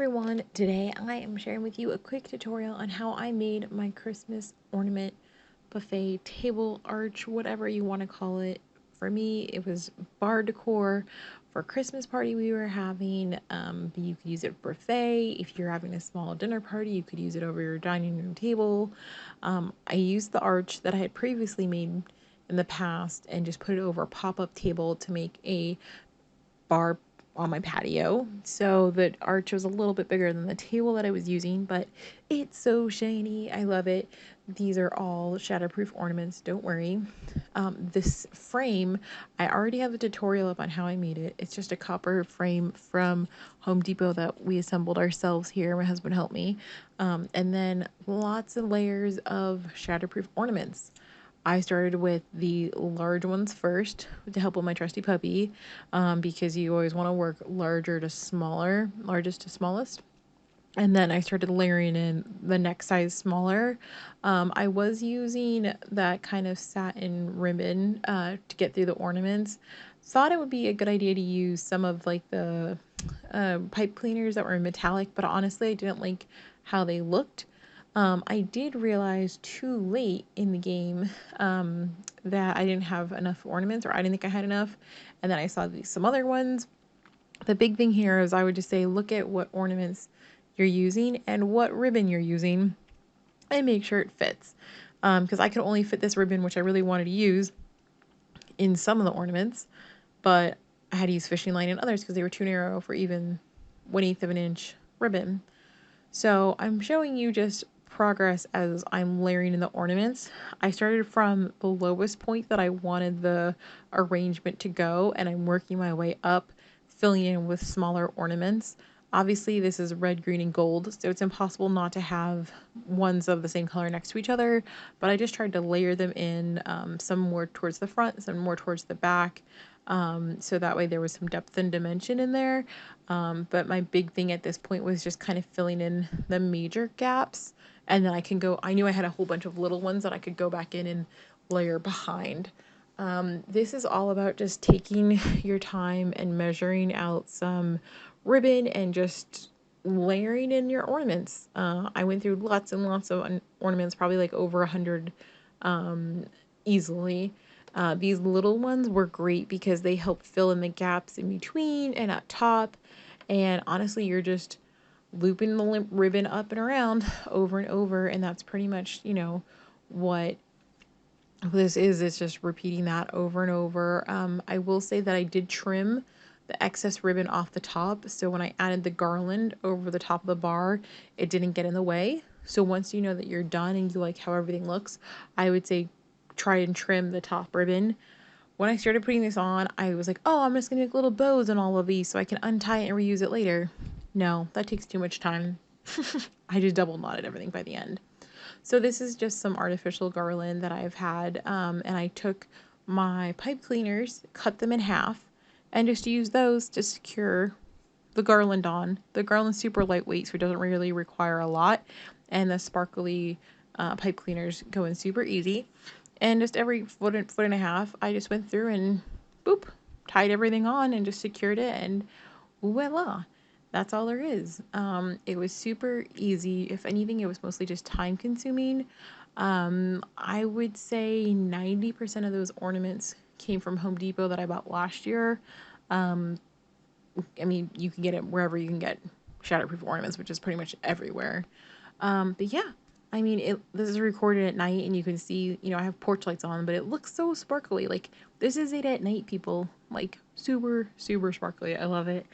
everyone, today I am sharing with you a quick tutorial on how I made my Christmas ornament buffet table arch, whatever you want to call it. For me, it was bar decor for a Christmas party we were having. You could use it for buffet. If you're having a small dinner party, you could use it over your dining room table. I used the arch that I had previously made in the past and just put it over a pop-up table to make a bar on my patio. So the arch was a little bit bigger than the table that I was using, but it's so shiny. I love it. These are all shatterproof ornaments, don't worry. This frame, I already have a tutorial up on how I made it. It's just a copper frame from Home Depot that we assembled ourselves here. My husband helped me. And then lots of layers of shatterproof ornaments. I started with the large ones first to help with my trusty puppy, because you always want to work larger to smaller, largest to smallest. And then I started layering in the next size smaller. I was using that kind of satin ribbon to get through the ornaments. Thought it would be a good idea to use some of like the pipe cleaners that were metallic, but honestly I didn't like how they looked. I did realize too late in the game that I didn't have enough ornaments, or I didn't think I had enough. And then I saw some other ones. The big thing here is I would just say look at what ornaments you're using and what ribbon you're using and make sure it fits. Because I could only fit this ribbon, which I really wanted to use, in some of the ornaments, but I had to use fishing line in others because they were too narrow for even 1/8 of an inch ribbon. So I'm showing you just progress as I'm layering in the ornaments. I started from the lowest point that I wanted the arrangement to go, and I'm working my way up, filling in with smaller ornaments. Obviously this is red, green, and gold, so it's impossible not to have ones of the same color next to each other, but I just tried to layer them in, some more towards the front, some more towards the back, so that way there was some depth and dimension in there. But my big thing at this point was just kind of filling in the major gaps, and then I knew I had a whole bunch of little ones that I could go back in and layer behind. This is all about just taking your time and measuring out some ribbon and just layering in your ornaments. I went through lots and lots of ornaments, probably like over 100, easily. These little ones were great because they help fill in the gaps in between and up top. And honestly, you're just looping the ribbon up and around over and over. And that's pretty much, what this is. It's just repeating that over and over. I will say that I did trim the excess ribbon off the top. So when I added the garland over the top of the bar, it didn't get in the way. So once you know that you're done and you like how everything looks, I would say try and trim the top ribbon. When I started putting this on, I was like, oh, I'm just gonna make little bows on all of these so I can untie it and reuse it later. No, that takes too much time. I just double knotted everything by the end. So this is just some artificial garland that I've had, and I took my pipe cleaners, cut them in half, and just used those to secure the garland on. The garland's super lightweight, so it doesn't really require a lot, and the sparkly pipe cleaners go in super easy. And just every foot and a half, I just went through and boop, tied everything on and just secured it, and voila. That's all there is. It was super easy. If anything, it was mostly just time consuming. I would say 90% of those ornaments came from Home Depot that I bought last year. I mean, you can get it wherever you can get shatterproof ornaments, which is pretty much everywhere. But yeah, I mean, this is recorded at night and you can see, I have porch lights on, but it looks so sparkly. Like, this is it at night, people. Like, super, super sparkly. I love it.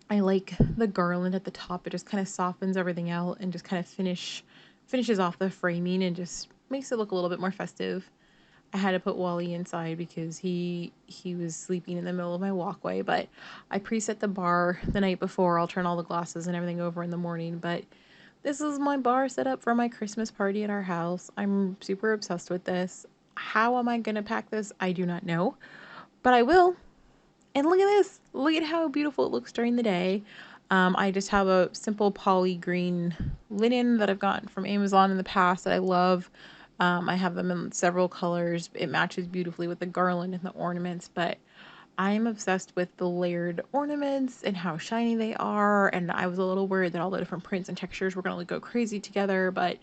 I like the garland at the top. It just kind of softens everything out and just kind of finishes off the framing and just makes it look a little bit more festive. I had to put Wally inside because he was sleeping in the middle of my walkway, but I preset the bar the night before. I'll turn all the glasses and everything over in the morning, but this is my bar set up for my Christmas party at our house. I'm super obsessed with this. How am I going to pack this? I do not know, but I will. And look at this. Look at how beautiful it looks during the day. I just have a simple poly green linen that I've gotten from Amazon in the past that I love. I have them in several colors. It matches beautifully with the garland and the ornaments, but I am obsessed with the layered ornaments and how shiny they are, and I was a little worried that all the different prints and textures were gonna go crazy together, but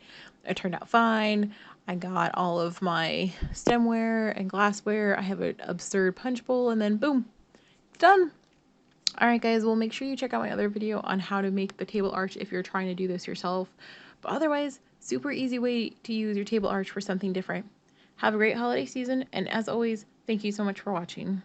it turned out fine. I got all of my stemware and glassware. I have an absurd punch bowl, and then boom, it's done. Alright guys, well make sure you check out my other video on how to make the table arch if you're trying to do this yourself. But otherwise, super easy way to use your table arch for something different. Have a great holiday season, and as always, thank you so much for watching.